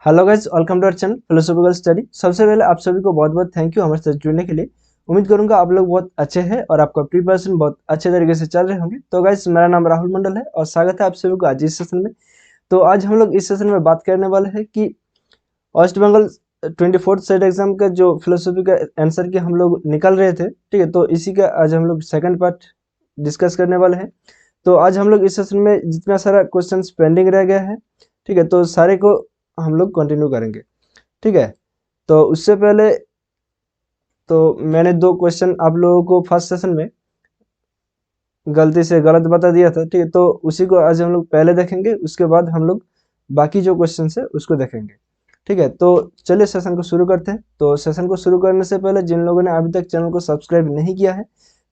Hello guys, welcome to our channel philosophical study. सबसे पहले आप सभी को बहुत बहुत थैंक यू हमारे साथ जुड़ने के लिए। उम्मीद करूंगा आप लोग बहुत अच्छे हैं और आपका प्रिपरेशन बहुत अच्छे तरीके से चल रहे होंगे। तो गाइस, मेरा नाम राहुल मंडल है और स्वागत है आप सभी को आज इस सेशन में। तो आज हम लोग इस सेशन में बात करने वाले हैं कि waste Bengal 24th set exam का जो फिलोसॉफी का आंसर की हम लोग निकल रहे थे, ठीक है। तो इसी का आज हम लोग सेकंड पार्ट डिस्कस करने वाले हैं। तो आज हम लोग इस सेशन में जितना सारा क्वेश्चंस पेंडिंग रह गया है, ठीक है, तो सारे को हम लोग कंटिन्यू करेंगे, ठीक है। तो उससे पहले तो मैंने दो क्वेश्चन आप लोगों को फर्स्ट सेशन में गलती से गलत बता दिया था, ठीक है। तो उसी को आज हम लोग पहले देखेंगे, उसके बाद हम लोग बाकी जो क्वेश्चन है उसको देखेंगे, ठीक है। तो चलिए सेशन को शुरू करते हैं। तो सेशन को शुरू करने से पहले जिन लोगों ने अभी तक चैनल को सब्सक्राइब नहीं किया है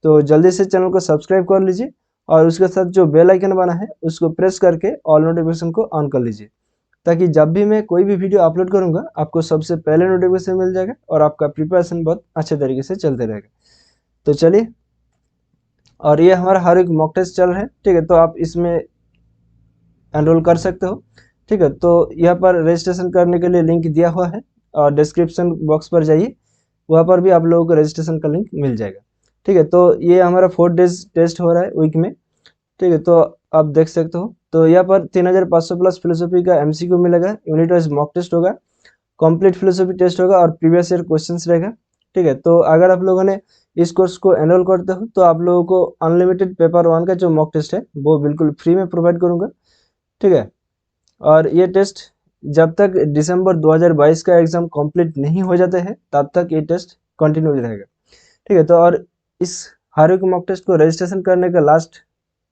तो जल्दी से चैनल को सब्सक्राइब कर लीजिए और उसके साथ जो बेल आइकन बना है उसको प्रेस करके ऑल नोटिफिकेशन को ऑन कर लीजिए, ताकि जब भी मैं कोई भी वीडियो अपलोड करूंगा आपको सबसे पहले नोटिफिकेशन मिल जाएगा और आपका प्रिपरेशन बहुत अच्छे तरीके से चलते रहेगा। तो चलिए, और ये हमारा हर एक मॉक टेस्ट चल रहा है, ठीक है। तो आप इसमें एनरोल कर सकते हो, ठीक है। तो यहाँ पर रजिस्ट्रेशन करने के लिए लिंक दिया हुआ है और डिस्क्रिप्शन बॉक्स पर जाइए, वहाँ पर भी आप लोगों को रजिस्ट्रेशन का लिंक मिल जाएगा, ठीक है। तो ये हमारा 4 डेज टेस्ट हो रहा है वीक में, ठीक है। तो आप देख सकते हो। तो यहाँ पर 3500 प्लस फिलोसॉफी का एमसीक्यू मिलेगा, यूनिट वाइज मॉक टेस्ट होगा, कंप्लीट फिलोसॉफी टेस्ट होगा और प्रीवियस ईयर क्वेश्चंस रहेगा, ठीक है। तो अगर आप लोगों ने इस कोर्स को एनरोल करते हो तो आप लोगों को अनलिमिटेड पेपर 1 का जो मॉक टेस्ट है वो बिल्कुल फ्री में प्रोवाइड करूंगा, ठीक है। और ये टेस्ट जब तक दिसंबर 2022 का एग्जाम कंप्लीट नहीं हो जाते हैं तब तक ये टेस्ट कंटिन्यू रहेगा, ठीक है। तो और इस हर एक मॉक टेस्ट को रजिस्ट्रेशन करने का लास्ट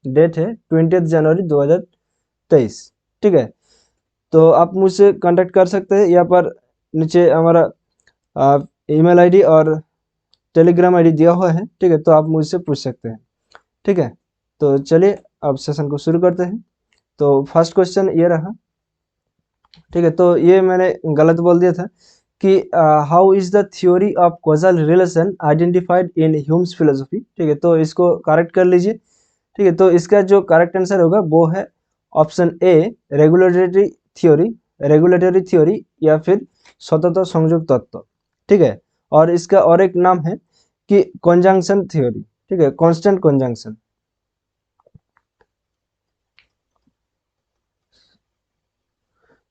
डेट है 20 जनवरी 2023, ठीक है। तो आप मुझसे कांटेक्ट कर सकते हैं, यहाँ पर नीचे हमारा ईमेल आईडी और टेलीग्राम आईडी दिया हुआ है, ठीक है। तो आप मुझसे पूछ सकते हैं, ठीक है। तो चलिए अब सेशन को शुरू करते हैं। तो फर्स्ट क्वेश्चन ये रहा, ठीक है। तो ये मैंने गलत बोल दिया था कि how is the theory of causal relation identified in Hume's philosophy, ठीक है। तो इसको करेक्ट कर लीजिए, ठीक है। तो इसका जो करेक्ट आंसर होगा वो है ऑप्शन ए, रेगुलेटरी थ्योरी या फिर स्वतंत्र संयोग तत्व, ठीक है। और इसका और एक नाम है कि कॉन्जंक्शन थ्योरी, ठीक है, कांस्टेंट कॉन्जंक्शन,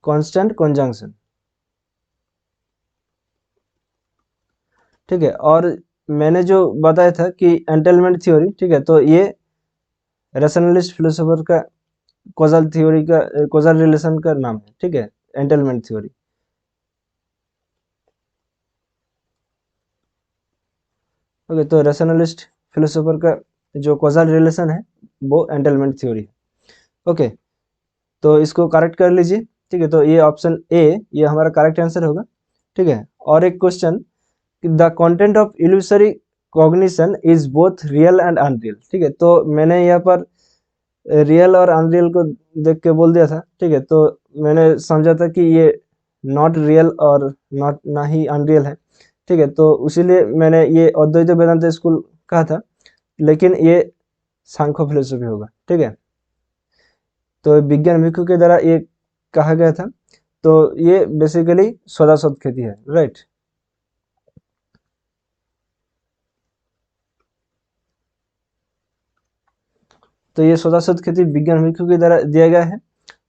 कांस्टेंट कॉन्जंक्शन, ठीक है। और मैंने जो बताया था कि एंटेलमेंट थ्योरी, ठीक है, तो ये रैशनलिस्ट फिलोसोफर का कॉजल थ्योरी का कॉजल रिलेशन का नाम है, ठीक है, एंटेलमेंट थ्योरी। ओके, तो रैशनलिस्ट फिलोसोफर का जो कॉजल रिलेशन है वो एंटेलमेंट थ्योरी है। ओके, तो इसको करेक्ट कर लीजिए, ठीक है। तो ये ऑप्शन ए ये हमारा करेक्ट आंसर होगा, ठीक है। और एक question, the content of illusory cognition is both real and unreal, ठीक है। तो मैंने यहाँ पर रियल और अनरियल को देख के बोल दिया था, ठीक है। तो मैंने समझा था कि ये नॉट रियल और नॉट ना ही अनरियल है, ठीक है। तो इसीलिए मैंने ये अद्वैत वेदांत स्कूल कहा था, लेकिन ये सांख्य फिलोसफी होगा, ठीक है। तो विज्ञान भिक्षु के द्वारा ये कहा गया था। तो ये बेसिकली सौदाशुद्ध खेती है, राइट। तो ये सौदाशुद्ध खेती विज्ञान भिक्षु के द्वारा दिया गया है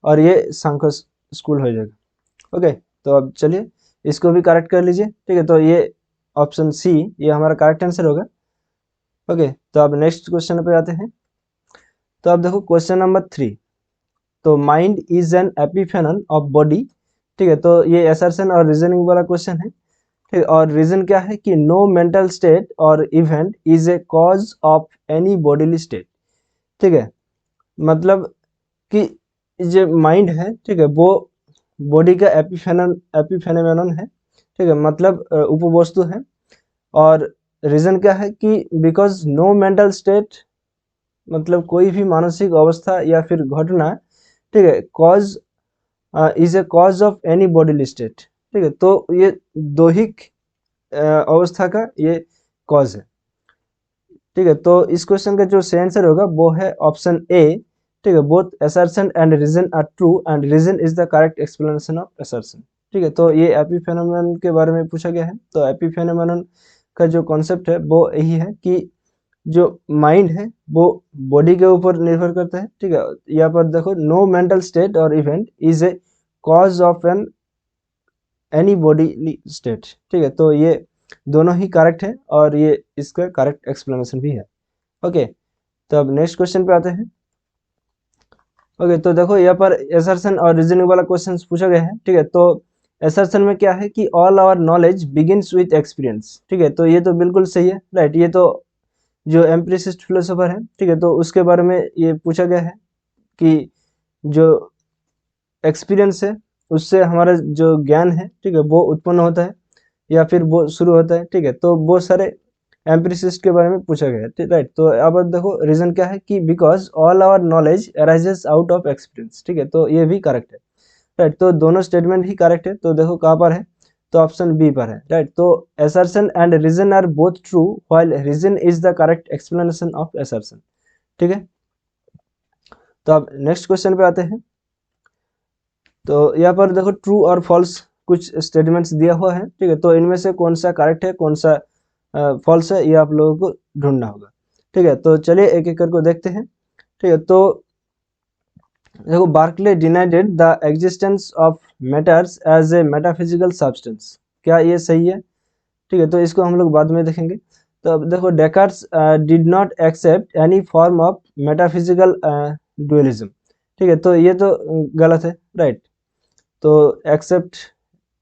और ये सांख्य स्कूल हो जाएगा। ओके, तो अब चलिए इसको भी करेक्ट कर लीजिए, ठीक है। तो ये ऑप्शन सी ये हमारा करेक्ट आंसर होगा। ओके, तो अब नेक्स्ट क्वेश्चन पे आते हैं। तो अब देखो क्वेश्चन नंबर 3। तो mind is an epiphenomenon of body, ठीक है। तो ये असर्शन और रीजनिंग वाला क्वेश्चन है, ठीक है। और रीजन क्या है कि नो मेंटल स्टेट और event is a cause of any bodily state, ठीक है। मतलब कि जो माइंड है, ठीक है, वो बॉडी का एपिफेनोमेनन है, ठीक है, मतलब उपवस्तु है। और रीजन क्या है कि बिकॉज नो मेंटल स्टेट, मतलब कोई भी मानसिक अवस्था या फिर घटना, ठीक है, cause is a cause of any bodily state, ठीक है। तो ये दोहिक अवस्था का ये कॉज है, ठीक है। तो इस क्वेश्चन का जो सही आंसर होगा वो है ऑप्शन ए, ठीक है। Both assertion and reason are true and reason is the correct explanation of assertion, ठीक है, तो ये एपिफेनोमेनन के बारे में पूछा गया है। तो एपिफेनोमेनन का जो कॉन्सेप्ट है वो यही है कि जो माइंड है वो बॉडी के ऊपर निर्भर करता है। ठीक है, यहाँ पर देखो, नो मेंटल स्टेट और event is a cause of an any body state. ठीक है, तो ये दोनों ही करेक्ट है और ये इसका करेक्ट एक्सप्लेनेशन भी है। ओके, तो अब नेक्स्ट क्वेश्चन पे आते हैं। ओके, तो देखो यहाँ पर एसर्शन और रीजनिंग वाला क्वेश्चन पूछा गया है। ठीक है, तो एसर्शन में क्या है कि all our knowledge begins with experience. ठीक है, तो ये तो बिल्कुल सही है, राइट। ये तो जो एम्पिरिसिस्ट फिलोसोफर है, ठीक है, तो उसके बारे में ये पूछा गया है कि जो एक्सपीरियंस है उससे हमारा जो ज्ञान है, ठीक है, वो उत्पन्न होता है या फिर वो शुरू होता है। ठीक है, तो वो सारे एम्पिरिसिस्ट के बारे में पूछा गया है, राइट। तो अब देखो रीजन क्या है कि because all our knowledge arises out of experience. ठीक है, तो ये भी करेक्ट है, राइट। तो दोनों स्टेटमेंट ही करेक्ट है। तो देखो कहाँ पर है, तो ऑप्शन बी पर है, राइट। तो assertion and reason are both true while reason is the correct explanation of assertion. ठीक है, तो अब नेक्स्ट क्वेश्चन पे आते हैं। तो यहाँ पर देखो ट्रू और फॉल्स कुछ स्टेटमेंट्स दिया हुआ है। ठीक है, तो इनमें से कौन सा करेक्ट है कौन सा फॉल्स है, ये आप लोगों को ढूंढना होगा। ठीक है, तो चलिए एक एक करके देखते हैं। ठीक है, तो देखो, Berkeley denied the existence of matters as a metaphysical substance. क्या ये सही है? ठीक है, तो इसको हम लोग बाद में देखेंगे। तो अब देखो, Descartes did not accept any form of metaphysical dualism. ठीक है, तो ये तो गलत है, राइट। तो एक्सेप्ट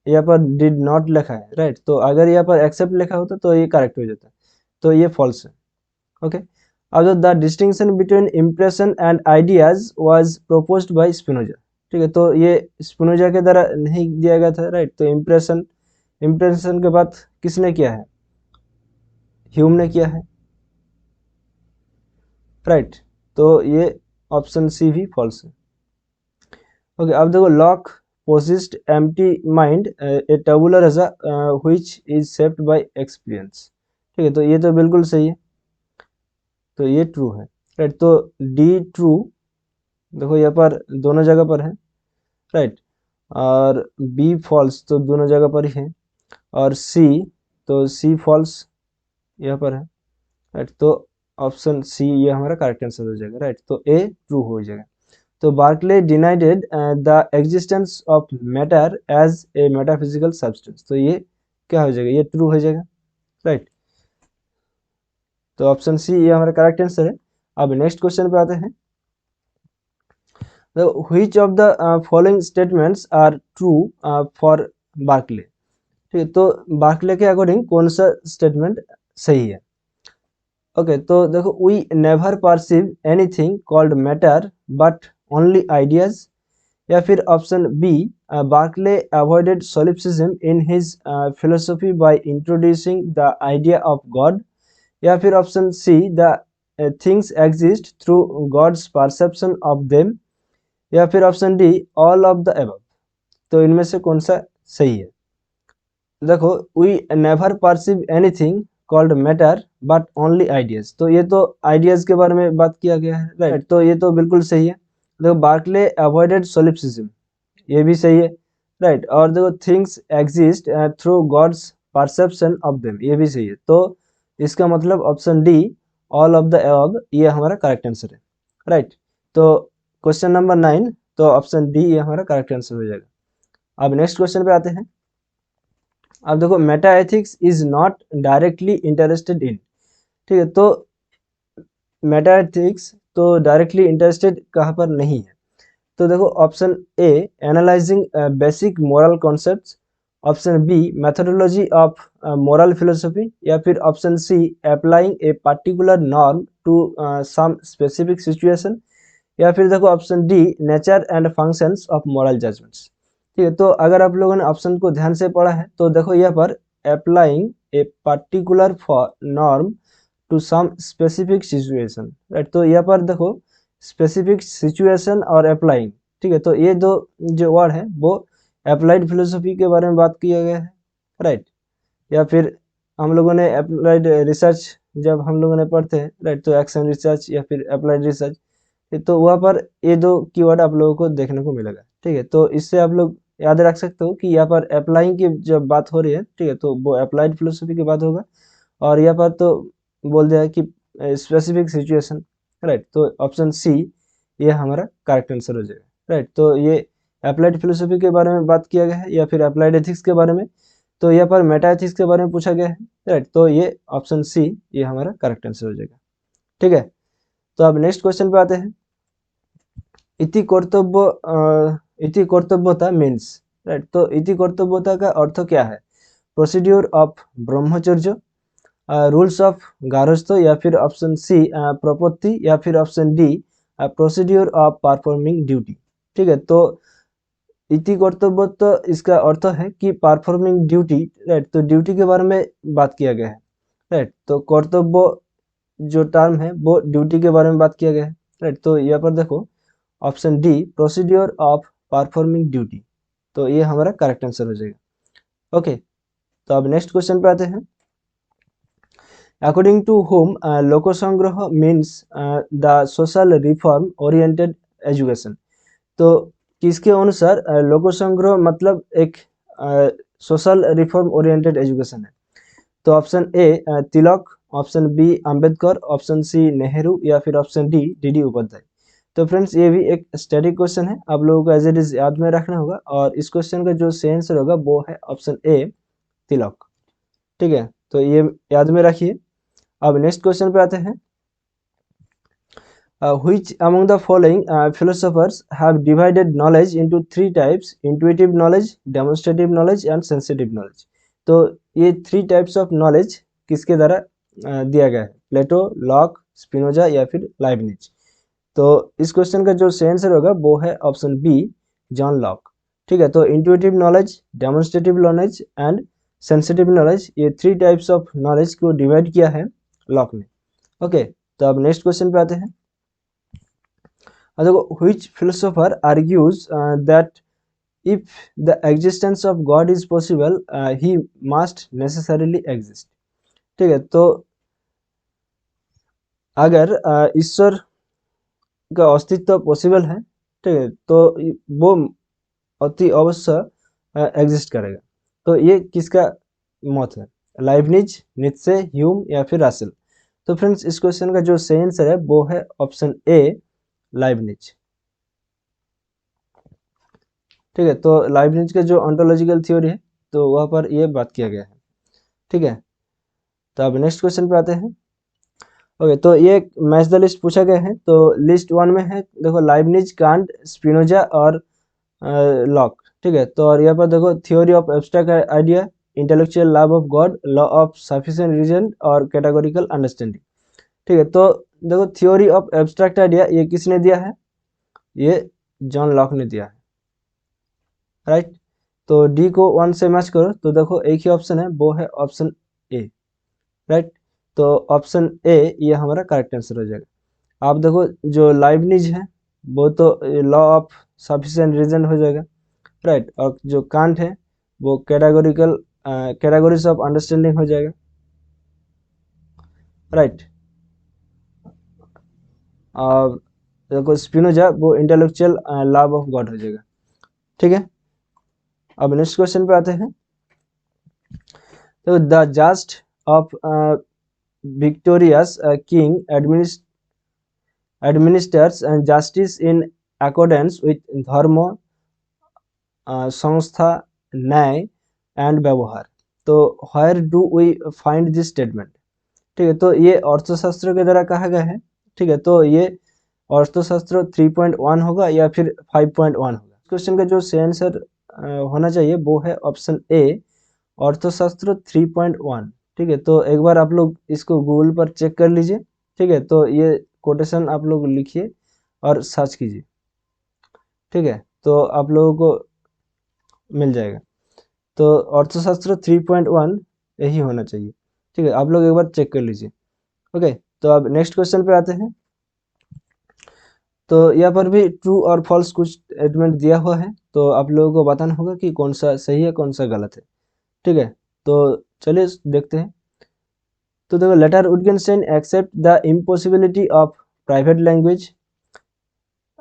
यहाँ पर डिड नॉट लिखा है, राइट। तो अगर यहाँ पर एक्सेप्ट लिखा होता तो ये करेक्ट हो जाता, तो ये फॉल्स है। ओके, अब the distinction between impression and ideas was proposed by Spinoza. ठीक है, तो ये स्पिनोजा के द्वारा नहीं दिया गया था, राइट। तो इम्प्रेशन इम्प्रेशन के बाद किसने किया है? ह्यूम ने किया है, राइट। तो ये ऑप्शन सी भी फॉल्स है। ओके, अब देखो, lock possessed empty mind a tabular as a which is shaped by experience। ठीक है, तो ये तो बिल्कुल सही है, तो ये ट्रू है, राइट। तो डी ट्रू, देखो यहाँ पर दोनों जगह पर है, राइट। और बी फॉल्स, तो दोनों जगह पर ही है। और सी, तो सी फॉल्स यहाँ पर है, राइट। तो ऑप्शन सी ये हमारा करेक्ट आंसर हो जाएगा, राइट। तो ए ट्रू हो जाएगा। तो Berkeley denied the existence of matter as a metaphysical substance. तो ये क्या हो जाएगा? ये ट्रू हो जाएगा, राइट। तो ऑप्शन सी ये हमारा करेक्ट आंसर है। अब नेक्स्ट क्वेश्चन पे आते हैं। Which of the following statements are true for Berkeley. ठीक है, तो बार्कले के अकॉर्डिंग कौन सा स्टेटमेंट सही है? ओके, तो देखो, we never perceive anything called matter but only ideas. या फिर option B, Berkeley avoided solipsism in his philosophy by introducing the idea of God. या फिर option C, the things exist through God's perception of them. या फिर option D, all of the above. तो इनमें से कौन सा सही है? देखो, we never perceive anything called matter but only ideas, तो ये तो आइडियाज के बारे में बात किया गया है, राइट। तो ये तो बिल्कुल सही है। देखो, बार्कले अवॉइडेड सोलिप्सिज्म, ये भी सही है, राइट। और देखो, things exist through God's perception of them, ये भी सही है। तो इसका मतलब option D, all of the above, ये हमारा करेक्ट आंसर है, राइट। तो क्वेश्चन नंबर 9, तो ऑप्शन डी ये हमारा करेक्ट आंसर हो जाएगा। अब नेक्स्ट क्वेश्चन पे आते हैं। अब देखो, meta ethics is not directly interested in. ठीक है, तो मेटा एथिक्स तो डायरेक्टली इंटरेस्टेड कहाँ पर नहीं है? तो देखो, option A, analysing basic moral concepts. Option B, methodology of moral philosophy. या फिर option C, applying a particular norm to some specific situation. या फिर देखो option D, nature and functions of moral judgments. ठीक है, तो अगर आप लोगों ने ऑप्शन को ध्यान से पढ़ा है तो देखो यहाँ पर applying a particular norm to some specific situation, right. तो यहाँ पर देखो, स्पेसिफिक सिचुएशन और अप्लाइंग, ठीक है, तो ये दो जो वर्ड है वो अप्लाइड फिलोसफी के बारे में बात किया गया है, राइट। या फिर हम लोगों ने अप्लाइड रिसर्च जब हम लोगों ने पढ़ते हैं, राइट, तो एक्शन रिसर्च या फिर अप्लाइड रिसर्च, तो वहाँ पर ये दो कीवर्ड आप लोगों को देखने को मिलेगा। ठीक है, तो इससे आप लोग याद रख सकते हो कि यहाँ पर अप्लाइंग की जब बात हो रही है, ठीक है, तो वो अप्लाइड फिलोसफी की बात होगा। और यहाँ पर तो बोल दिया है कि स्पेसिफिक सिचुएशन, राइट। तो ऑप्शन सी ये हमारा करेक्ट आंसर हो जाएगा, राइट। तो ये अप्लाइड फिलोसफी के बारे में बात किया गया है या फिर अप्लाइड एथिक्स के बारे में। तो यहाँ पर मेटा एथिक्स के बारे में पूछा गया है, राइट। तो ये ऑप्शन सी ये हमारा करेक्ट आंसर हो जाएगा, ठीक है। तो अब नेक्स्ट क्वेश्चन पे आते हैं। इति कर्तव्यता मीन्स, राइट। तो इति कर्तव्यता का अर्थ क्या है? प्रोसीड्यूर ऑफ ब्रह्मचर्य, रूल्स ऑफ गारहस्थ, या फिर ऑप्शन सी प्रॉपर्टी, या फिर option D procedure of performing duty, ठीक है। तो इति कर्तव्य तो इसका अर्थ है कि परफॉर्मिंग ड्यूटी, राइट। तो ड्यूटी के बारे में बात किया गया है, राइट। तो कर्तव्य जो टर्म है वो ड्यूटी के बारे में बात किया गया है, राइट। तो यहाँ पर देखो option D procedure of performing duty, तो ये हमारा करेक्ट आंसर हो जाएगा, ओके। तो अब नेक्स्ट क्वेश्चन पे आते हैं। अकॉर्डिंग टू होम लोक संग्रह means the social reform oriented education. तो किसके अनुसार लोक संग्रह मतलब एक सोशल रिफॉर्म ओरिएंटेड एजुकेशन है? तो option A Tilak, option B Ambedkar, option C Nehru, या फिर ऑप्शन डी डी उपाध्याय। तो फ्रेंड्स ये भी एक स्टैटिक क्वेश्चन है, आप लोगों को एज इट इज याद में रखना होगा। और इस क्वेश्चन का जो सही आंसर होगा वो है ऑप्शन ए तिलक, ठीक है। तो ये याद में रखिए। अब नेक्स्ट क्वेश्चन पे आते हैं। Which among the following philosophers have divided knowledge into three types: intuitive knowledge, demonstrative knowledge and sensitive knowledge? तो ये थ्री टाइप्स ऑफ नॉलेज किसके द्वारा दिया गया है? प्लेटो, लॉक, स्पिनोजा, या फिर लाइबनिज। तो इस क्वेश्चन का जो सही आंसर होगा वो है ऑप्शन बी जॉन लॉक, ठीक है। तो intuitive knowledge, demonstrative knowledge and sensitive knowledge, ये थ्री टाइप्स ऑफ नॉलेज को डिवाइड किया है लॉक ने, ओके। तो अब नेक्स्ट क्वेश्चन पे आते हैं। देखो which philosopher argues that if the existence of God is possible, he must necessarily exist, ठीक है। तो अगर ईश्वर का अस्तित्व पॉसिबल है, ठीक है, तो वो अति अवश्य एग्जिस्ट करेगा। तो ये किसका मत है? लाइबनिज, नीत्शे, ह्यूम, या फिर रासेल। तो फ्रेंड्स इस क्वेश्चन का जो सही आंसर है वो है ऑप्शन ए लाइबनिज, ठीक है। तो लाइबनिज का जो ऑन्टोलॉजिकल थ्योरी है तो वहाँ पर ये बात किया गया है, ठीक है। तो अब नेक्स्ट क्वेश्चन पे आते हैं। ओके, तो ये मैच द लिस्ट पूछा गया है। तो लिस्ट वन में है देखो लाइबनिज, कांट, स्पिनोजा और लॉक, ठीक है। तो और यहाँ पर देखो theory of abstract idea, intellectual love of God, law of sufficient reason और कैटेगोरिकल अंडरस्टैंडिंग, ठीक है। तो देखो थ्योरी ऑफ एब्स्ट्रैक्ट आइडिया ये किसने दिया है? ये जॉन लॉक ने दिया है, राइट। तो डी को 1 से मैच करो तो देखो एक ही ऑप्शन है वो है ऑप्शन ए, राइट। तो ऑप्शन ए ये हमारा करेक्ट आंसर हो जाएगा। आप देखो जो लाइबनिज है वो तो लॉ ऑफ सफिशिएंट रीजन हो जाएगा, राइट। और जो कांट है वो कैटेगरीज ऑफ अंडरस्टैंडिंग हो जाएगा, राइट। और देखो स्पिनोजा वो इंटेलेक्चुअल लव ऑफ गॉड हो जाएगा, ठीक है। अब नेक्स्ट क्वेश्चन पे आते हैं। तो the just of victorious king administers justice in accordance with dharma, संस्था, न्याय एंड व्यवहार। तो where do we find this statement, ठीक है। तो ये अर्थशास्त्र के द्वारा कहा गया है, ठीक है। तो ये अर्थशास्त्र 3.1 होगा या फिर 5.1 होगा। क्वेश्चन का जो सही आंसर होना चाहिए वो है ऑप्शन ए अर्थशास्त्र 3.1, ठीक है। तो एक बार आप लोग इसको गूगल पर चेक कर लीजिए, ठीक है। तो ये कोटेशन आप लोग लिखिए और सर्च कीजिए, ठीक है। तो आप लोगों को मिल जाएगा। तो अर्थशास्त्र 3.1 यही होना चाहिए, ठीक है। आप लोग एक बार चेक कर लीजिए, ओके। तो अब नेक्स्ट क्वेश्चन पे आते हैं। तो यहाँ पर भी ट्रू और फॉल्स कुछ स्टेटमेंट दिया हुआ है, तो आप लोगों को बताना होगा कि कौन सा सही है कौन सा गलत है, ठीक है। तो चलिए देखते हैं। तो देखो later Wittgenstein accept the impossibility of private language,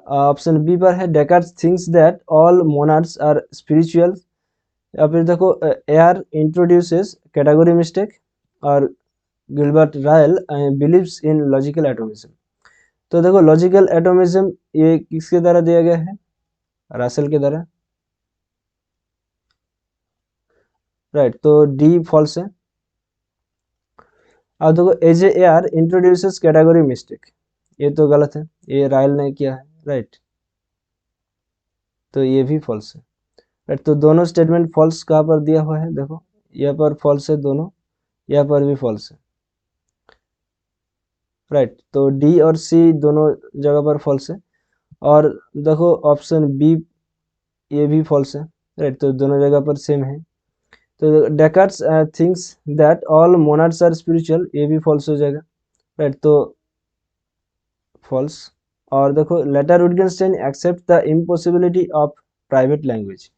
option B पर है Descartes thinks that all monads are spiritual, या फिर देखो एआर इंट्रोड्यूसेस कैटेगरी मिस्टेक, और Gilbert Ryle believes in logical atomism. तो देखो लॉजिकल एटोमिज्म ये किसके द्वारा दिया गया है? रासेल के द्वारा, राइट। तो डी फॉल्स है। अब देखो एजेआर इंट्रोड्यूसेस कैटेगरी मिस्टेक, ये तो गलत है, ये रायल ने किया है, राइट। तो ये भी फॉल्स है, राइट। तो दोनों स्टेटमेंट फॉल्स कहाँ पर दिया हुआ है? देखो यहाँ पर फॉल्स है दोनों, यहाँ पर भी फॉल्स है, राइट। तो डी और सी दोनों जगह पर फॉल्स है। और देखो ऑप्शन बी ये भी फॉल्स है, राइट। तो दोनों जगह पर सेम है। तो Descartes thinks that all monads are spiritual, ये भी फॉल्स हो जाएगा, राइट। तो फॉल्स। और देखो later Wittgenstein accept the impossibility of private language,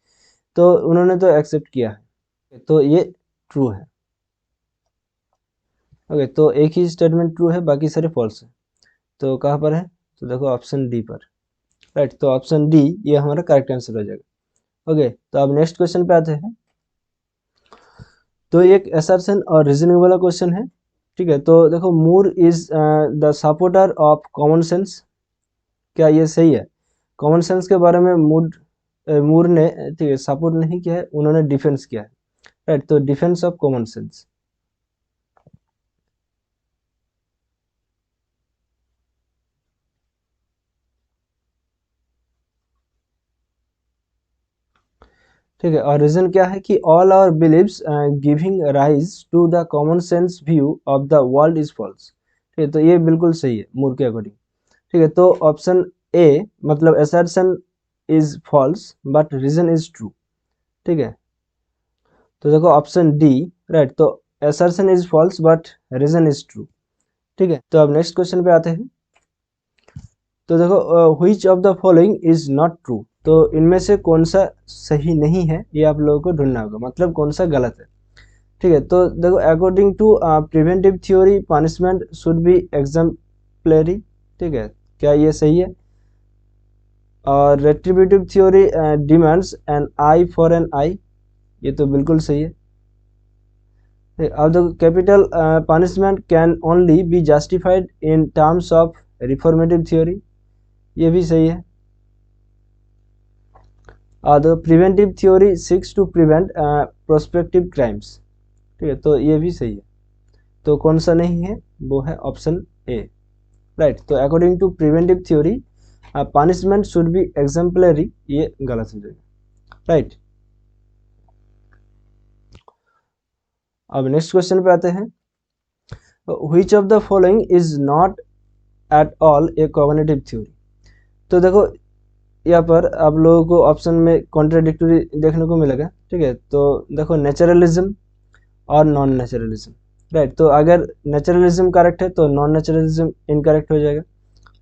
तो उन्होंने तो एक्सेप्ट किया है, तो ये ट्रू है। ओके, तो एक ही स्टेटमेंट ट्रू है, बाकी सारे फॉल्स है। तो कहाँ पर है? तो देखो ऑप्शन डी पर, राइट। तो ऑप्शन डी ये हमारा करेक्ट आंसर हो जाएगा। ओके, तो अब नेक्स्ट क्वेश्चन पे आते हैं। तो एक असर्शन और रीजनिंग वाला क्वेश्चन है, ठीक है। तो देखो Moore is the supporter of common sense, क्या ये सही है? कॉमन सेंस के बारे में मूर ने, ठीक है, सपोर्ट नहीं किया है, उन्होंने डिफेंस किया है, राइट। तो डिफेंस ऑफ कॉमन सेंस, ठीक है। और रीजन क्या है कि all our beliefs giving rise to the common sense view of the world is false, ठीक है। तो ये बिल्कुल सही है मूर के अकॉर्डिंग, ठीक है। तो ऑप्शन ए मतलब assertion is false but reason is true, ठीक है। तो देखो ऑप्शन डी, राइट। तो assertion is false but reason is true, ठीक है। तो अब नेक्स्ट क्वेश्चन पे आते हैं। तो देखो which of the following is not true, तो इनमें से कौन सा सही नहीं है, ये आप लोगों को ढूंढना होगा, मतलब कौन सा गलत है, ठीक है। तो देखो according to preventive theory punishment should be exemplary, ठीक है, क्या ये सही है? और retributive theory demands an eye for an eye, ये तो बिल्कुल सही है। अब देखो capital punishment can only be justified in terms of reformative theory, ये भी सही है। The preventive theory seeks to prevent prospective crimes, ठीक है। तो ये भी सही है। तो कौन सा नहीं है? वो है ऑप्शन ए, राइट। तो according to preventive theory punishment should be exemplary, ये गलत हो जाएगा, राइट। अब नेक्स्ट क्वेश्चन पे आते हैं। Which of the following is not at all A cognitive theory, तो देखो यहाँ पर आप लोगों को ऑप्शन में कॉन्ट्राडिक्टरी देखने को मिलेगा, ठीक है। तो देखो नेचुरलिज्म और नॉन नेचुरलिज्म, राइट। तो अगर नेचुरलिज्म करेक्ट है तो नॉन नेचुरलिज्म इनकरेक्ट हो जाएगा,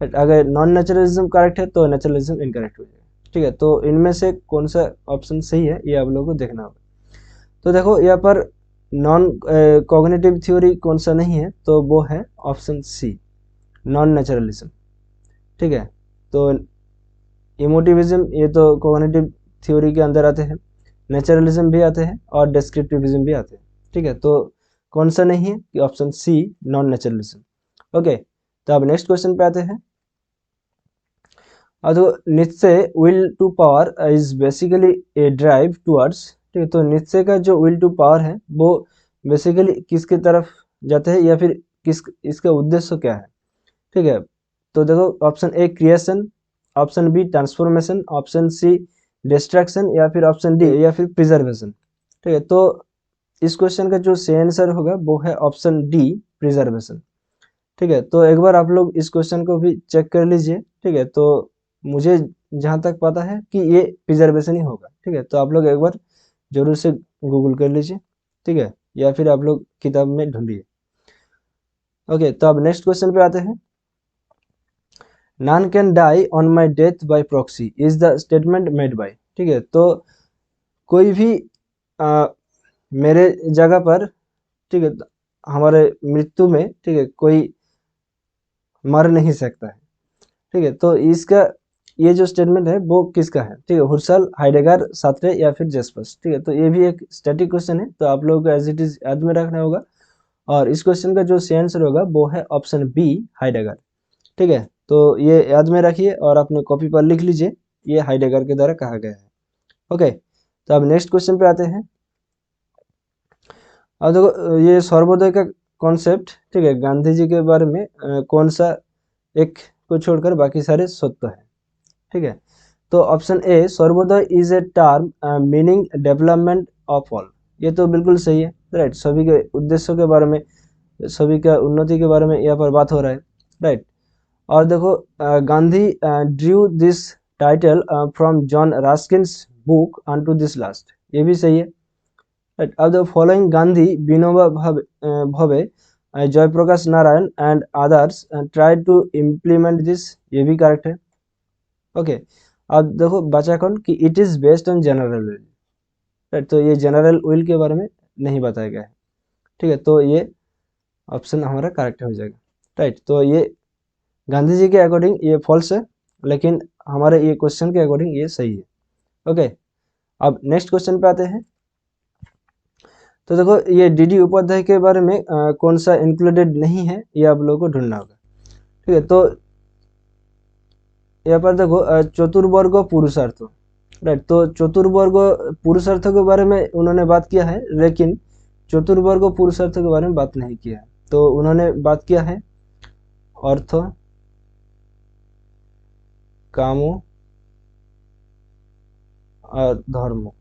राइट। अगर नॉन नेचुरलिज्म करेक्ट है तो नेचुरलिज्म इनकरेक्ट हो जाएगा, ठीक है। तो इनमें से कौन सा ऑप्शन सही है, ये आप लोगों को देखना होगा। तो देखो यहाँ पर नॉन कॉग्निटिव थ्योरी कौन सा नहीं है, तो वो है ऑप्शन सी, नॉन नेचुरलिज्म, ठीक है। तो इमोटिविज्म ये तो कॉग्निटिव थ्योरी के अंदर आते हैं, नेचुरलिज्म भी आते हैं और डिस्क्रिप्टिविज्म भी आते हैं, ठीक है। तो कौन सा नहीं है कि option C, non naturalism. Okay, तो अब नेक्स्ट क्वेश्चन पे आते हैं। तो Nietzsche will to power is basically a drive towards, ठीक है। तो नित्से का जो विल टू पावर है वो बेसिकली किसकी तरफ जाते हैं, या फिर किस इसका उद्देश्य क्या है, ठीक है। तो देखो option A creation, option B transformation, option C destruction, या फिर ऑप्शन डी या फिर प्रिजर्वेशन, ठीक है। तो इस क्वेश्चन का जो सही आंसर होगा वो है ऑप्शन डी, प्रिजर्वेशन, ठीक है। तो एक बार आप लोग इस क्वेश्चन को भी चेक कर लीजिए, ठीक है। तो मुझे जहाँ तक पता है कि ये प्रिजर्वेशन ही होगा, ठीक है। तो आप लोग एक बार जरूर से गूगल कर लीजिए, ठीक है, या फिर आप लोग किताब में ढूंढिए। ओके, तो अब नेक्स्ट क्वेश्चन पे आते हैं। None can die on my death by proxy is the statement made by, ठीक है। तो कोई भी मेरे जगह पर, ठीक है, हमारे मृत्यु में, ठीक है, कोई मर नहीं सकता है, ठीक है। तो इसका ये जो स्टेटमेंट है वो किसका है, ठीक है, हुर्सल, हाइडेगर, सार्त्रे या फिर जेस्पर्स, ठीक है। तो ये भी एक स्टैटिक क्वेश्चन है, तो आप लोगों को एज इट इज याद में रखना होगा। और इस क्वेश्चन का जो सही आंसर होगा वो है ऑप्शन बी, हाइडेगर, ठीक है। तो ये याद में रखिए और अपने कॉपी पर लिख लीजिए, ये हाइडेगर के द्वारा कहा गया है। ओके, तो अब नेक्स्ट क्वेश्चन पे आते हैं। अब देखो ये सर्वोदय का कॉन्सेप्ट, ठीक है, गांधी जी के बारे में कौन सा एक को छोड़कर बाकी सारे सत्य है, ठीक है। तो option A, Sarvodaya is a term meaning development of all, ये तो बिल्कुल सही है, राइट। सभी के उद्देश्यों के बारे में, सभी का उन्नति के बारे में यहाँ पर बात हो रहा है, राइट। और देखो Gandhi Drew this title from John Ruskin's book on this last, ये भी सही है, राइट। अब the following Gandhi, Vinoba Bhave, Jayaprakash Narayan and others try to implement this, ये भी करेक्ट है। ओके, अब देखो बचा कौन कि it is based on general will, right. तो ये जनरल विल के बारे में नहीं बताया गया है, ठीक है। तो ये ऑप्शन हमारा करेक्ट हो जाएगा, राइट। तो ये गांधी जी के अकॉर्डिंग ये फॉल्स है, लेकिन हमारे ये क्वेश्चन के अकॉर्डिंग ये सही है। ओके, अब नेक्स्ट क्वेश्चन पे आते हैं। तो देखो ये डीडी उपाध्याय के बारे में कौन सा इंक्लूडेड नहीं है, ये आप लोगों को ढूंढना होगा, ठीक है। तो यहाँ पर देखो चतुर्वर्ग पुरुषार्थ, राइट। तो चतुर्वर्ग पुरुषार्थ के बारे में उन्होंने बात किया है, लेकिन चतुर्वर्ग पुरुषार्थ के बारे में बात नहीं किया है। तो उन्होंने बात किया है अर्थ, कामो और धर्मो,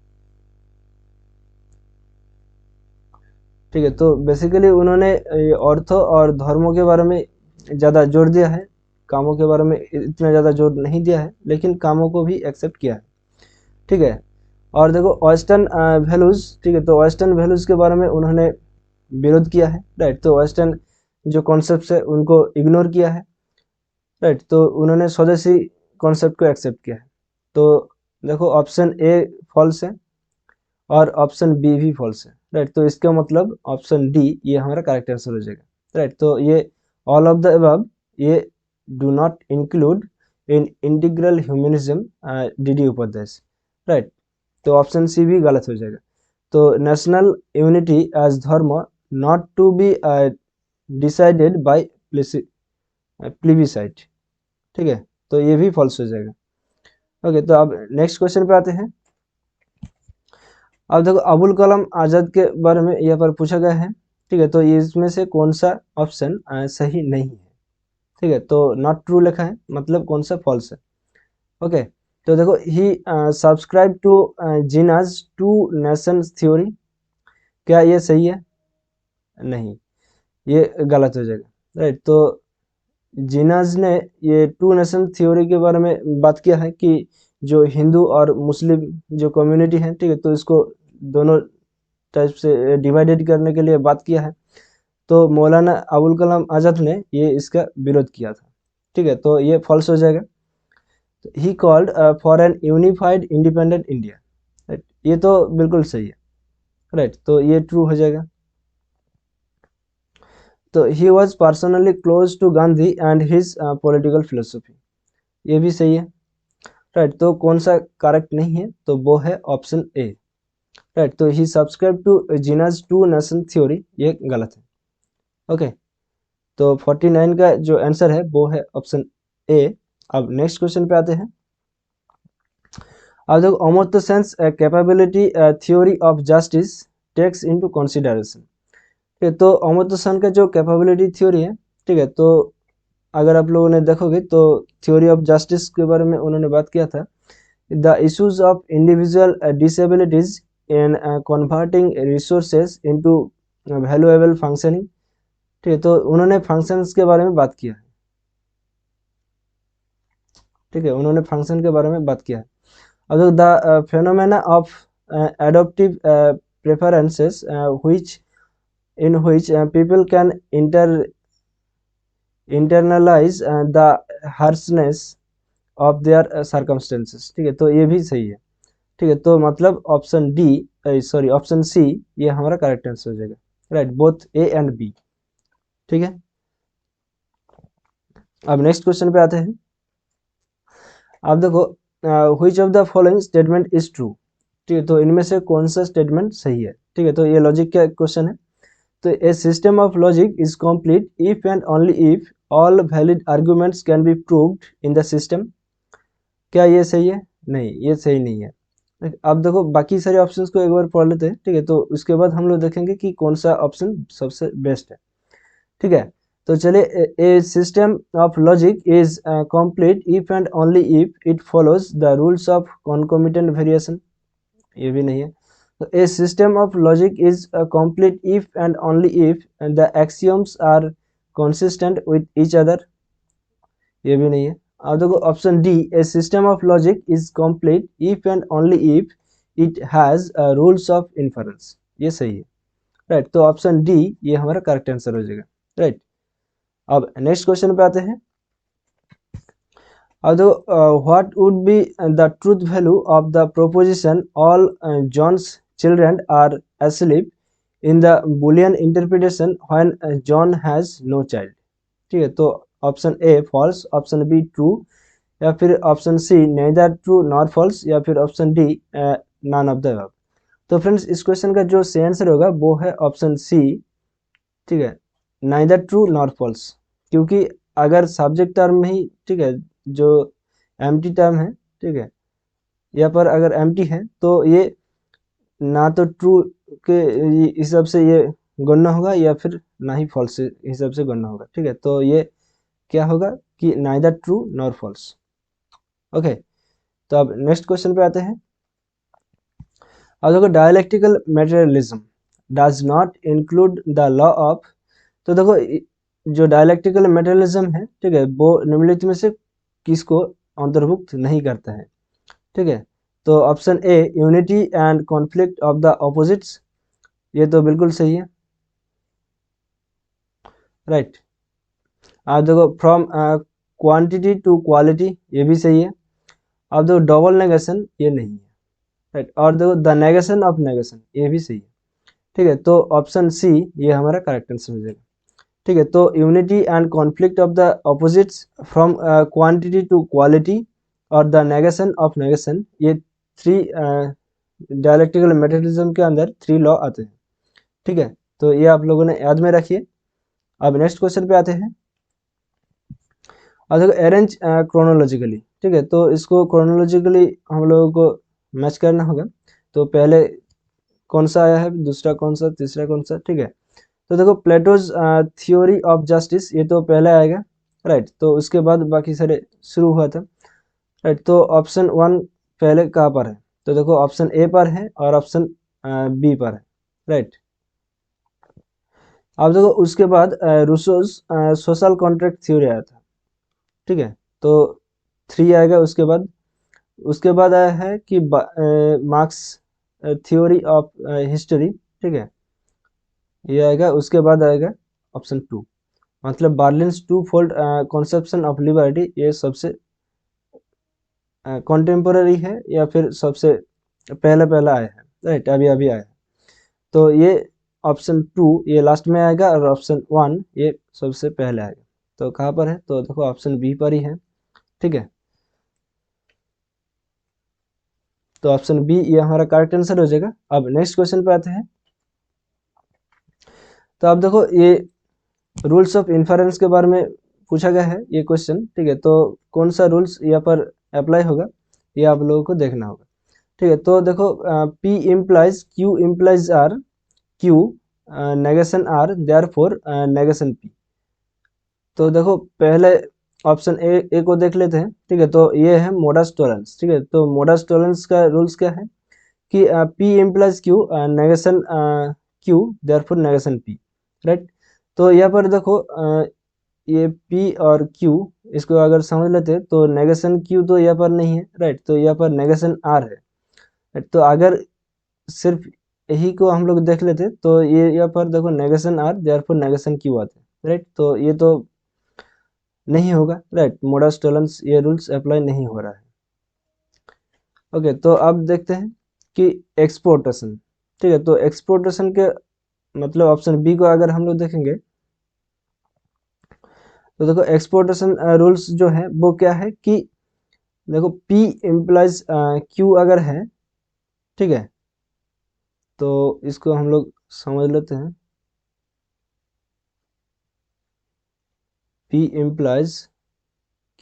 ठीक है। तो बेसिकली उन्होंने अर्थ और धर्मों के बारे में ज़्यादा जोर दिया है, कामों के बारे में इतना ज़्यादा जोर नहीं दिया है, लेकिन कामों को भी एक्सेप्ट किया है, ठीक है। और देखो वेस्टर्न वैल्यूज, ठीक है, तो वेस्टर्न वैल्यूज के बारे में उन्होंने विरोध किया है, राइट। तो वेस्टर्न जो कॉन्सेप्ट है उनको इग्नोर किया है, राइट। तो उन्होंने स्वदेशी कॉन्सेप्ट को एक्सेप्ट किया है। तो देखो ऑप्शन ए फॉल्स है और ऑप्शन बी भी फॉल्स है, राइट। तो इसका मतलब ऑप्शन डी ये हमारा करेक्ट आंसर हो जाएगा, राइट। तो ये ऑल ऑफ द अबव ये do not include in integral humanism DD Upadhyay, right. तो ऑप्शन सी भी गलत हो जाएगा। तो national unity as dharma not to be decided by plebiscite, ठीक है। तो ये भी फॉल्स हो जाएगा। ओके, तो अब नेक्स्ट क्वेश्चन पे आते हैं। अब देखो अबुल कलाम आजाद के बारे में यहाँ पर पूछा गया है, ठीक है। तो इसमें से कौन सा ऑप्शन सही नहीं है, ठीक है। तो नॉट ट्रू लिखा है, मतलब कौन सा फॉल्स है। ओके, तो देखो he subscribe to Jinnah's two nations theory, क्या ये सही है? नहीं, ये गलत हो जाएगा, राइट। तो जीनास ने ये टू नेशन थ्योरी के बारे में बात किया है कि जो हिंदू और मुस्लिम जो कम्युनिटी है, ठीक है, तो इसको दोनों टाइप से डिवाइडेड करने के लिए बात किया है। तो मौलाना अबुल कलाम आज़ाद ने ये इसका विरोध किया था, ठीक है। तो ये फॉल्स हो जाएगा। He called for an unified independent India, right. ये तो बिल्कुल सही है, राइट। तो ये ट्रू हो जाएगा। तो he was personally close to Gandhi and his political philosophy, ये भी सही है, राइट। तो कौन सा करेक्ट नहीं है, तो वो है ऑप्शन ए, राइट। तो he subscribe to Jinnah's two nation theory, ये गलत है। ओके, तो 49 का जो आंसर है वो है ऑप्शन ए। अब नेक्स्ट क्वेश्चन पे आते हैं। अब देखो Amartya Sen's capability theory of justice takes into consideration, ठीक है। तो अमर्त्य सेन का जो कैपेबिलिटी थ्योरी है, ठीक है, तो अगर आप लोगों ने देखोगे तो थ्योरी ऑफ जस्टिस के बारे में उन्होंने बात किया था, the issues of individual disabilities in converting resources into valuable functioning, ठीक है। तो उन्होंने फंक्शंस के बारे में बात किया है, ठीक है, उन्होंने फंक्शन के बारे में बात किया है। अब the phenomena of adaptive preferences which in which people can internalize the harshness of their circumstances, ठीक है। तो ये भी सही है, ठीक है। तो मतलब option D, sorry option C ये हमारा करेक्ट आंसर हो जाएगा, right. Both A and B, ठीक है। अब नेक्स्ट क्वेश्चन पे आते हैं। आप देखो which of the following statement is true, ठीक है, तो इनमें से कौन सा स्टेटमेंट सही है, ठीक है, तो ये लॉजिक का क्वेश्चन है। तो a system of logic is complete if and only if all valid arguments can be proved in the system. क्या ये सही है? नहीं, ये सही नहीं है। अब देखो बाकी सारे ऑप्शंस को एक बार पढ़ लेते हैं, ठीक है, तो उसके बाद हम लोग देखेंगे कि कौन सा ऑप्शन सबसे बेस्ट है, ठीक है। तो चलिए, a system of logic is complete if and only if it follows the rules of concomitant variation, ये भी नहीं है। तो a system of logic is complete if and only if the axioms are consistent with each other, ये भी नहीं है। अब देखो option D, A system of logic is complete if and only if it has rules of inference, ये सही है, right. तो ऑप्शन डी ये हमारा करेक्ट आंसर हो जाएगा, राइट। अब नेक्स्ट क्वेश्चन पे आते हैं। अब देखो what would be the truth value of the proposition all John's children are asleep in the Boolean interpretation when John has no child, ठीक है। तो option A false, option B true, या फिर option C neither true nor false, या फिर option D none of the above. तो friends इस क्वेश्चन का जो सही आंसर होगा वो है ऑप्शन सी, ठीक है, नाइदर ट्रू नॉर फॉल्स। क्योंकि अगर सब्जेक्ट टर्म में ही, ठीक है, जो एम्प्टी टर्म है, ठीक है, यहाँ पर अगर एम्प्टी है तो ये ना तो ट्रू के हिसाब से ये गणना होगा या फिर ना ही फॉल्स के हिसाब से गणना होगा, ठीक है। तो ये क्या होगा कि neither true nor false. Okay, तो अब नेक्स्ट क्वेश्चन पे आते हैं। अब देखो dialectical materialism does not include the law of, तो देखो जो डायलेक्टिकल मटेरियलिज्म है, ठीक है, वो निम्नलिखित में से किसको अंतर्भुक्त नहीं करता है, ठीक है। तो option A unity and conflict of the opposites, ये तो बिल्कुल सही है, राइट। आप देखो फ्रॉम क्वांटिटी टू क्वालिटी, ये भी सही है। आप देखो डबल नेगेशन, ये नहीं है, राइट। और देखो द नेगेशन ऑफ नेगेशन, ये भी सही है, ठीक है। तो ऑप्शन सी ये हमारा करेक्ट आंसर हो जाएगा, ठीक है। तो unity and conflict of the opposites from quantity to quality और द नेगेशन ऑफ नेगेशन, ये थ्री डायलेक्टिकल मटेरियलिज्म के अंदर थ्री लॉ आते हैं, ठीक है। तो ये आप लोगों ने याद में रखिए। अब नेक्स्ट क्वेश्चन पे आते हैं। अब देखो अरेंज क्रोनोलॉजिकली, ठीक है, तो इसको क्रोनोलॉजिकली हम लोगों को मैच करना होगा। तो पहले कौन सा आया है, दूसरा कौन सा, तीसरा कौन सा, ठीक है। तो देखो प्लेटोज थ्योरी ऑफ जस्टिस, ये तो पहले आएगा, राइट। तो उसके बाद बाकी सारे शुरू हुआ था, राइट। तो ऑप्शन वन पहले कहाँ पर है, तो देखो ऑप्शन ए पर है और ऑप्शन बी पर है, राइट। अब देखो उसके बाद रूसोज सोशल कॉन्ट्रैक्ट थ्योरी आया था, ठीक है। तो थ्री आएगा उसके बाद आया है कि मार्क्स थ्योरी ऑफ हिस्ट्री, ठीक है, ये आएगा। उसके बाद आएगा ऑप्शन टू, मतलब Berlin's twofold conception of liberty, ये सबसे कॉन्टेम्पोररी है या फिर सबसे पहला पहला आया है, राइट, अभी अभी आया है। तो ये ऑप्शन टू ये लास्ट में आएगा और ऑप्शन वन ये सबसे पहले आएगा। तो कहाँ पर है, तो देखो ऑप्शन बी पर ही है, ठीक है। तो ऑप्शन बी ये हमारा करेक्ट आंसर हो जाएगा। अब नेक्स्ट क्वेश्चन पे आते हैं। तो आप देखो ये रूल्स ऑफ इन्फरेंस के बारे में पूछा गया है ये क्वेश्चन, ठीक है। तो कौन सा रूल्स यहाँ पर अप्लाई होगा ये आप लोगों को देखना होगा, ठीक है। तो देखो P implies Q implies R, Q negation R, therefore negation P। तो देखो पहले ऑप्शन ए को देख लेते हैं, ठीक है। तो ये है मोडस टॉलेंस, ठीक है। तो मोडस टॉलेंस का रूल्स क्या है कि P implies Q negation Q, therefore negation P, right. तो यहाँ पर देखो ये P और Q इसको अगर समझ लेते हैं तो नेगेशन Q तो यहाँ पर नहीं है, राइट। तो यहाँ पर नेगेशन R है, राइट। तो अगर सिर्फ यही को हम लोग देख लेते तो ये यहाँ पर देखो negation R, therefore negation Q आते हैं, राइट। तो ये तो नहीं होगा, राइट, मोडस टॉलेंस ये रूल्स अप्लाई नहीं हो रहा है। ओके, तो अब देखते हैं कि एक्सपोर्टेशन, ठीक है। तो एक्सपोर्टेशन के मतलब ऑप्शन बी को अगर हम लोग देखेंगे तो देखो एक्सपोर्टेशन रूल्स जो है वो क्या है कि देखो P इम्प्लाइज Q अगर है, ठीक है, तो इसको हम लोग समझ लेते हैं। P implies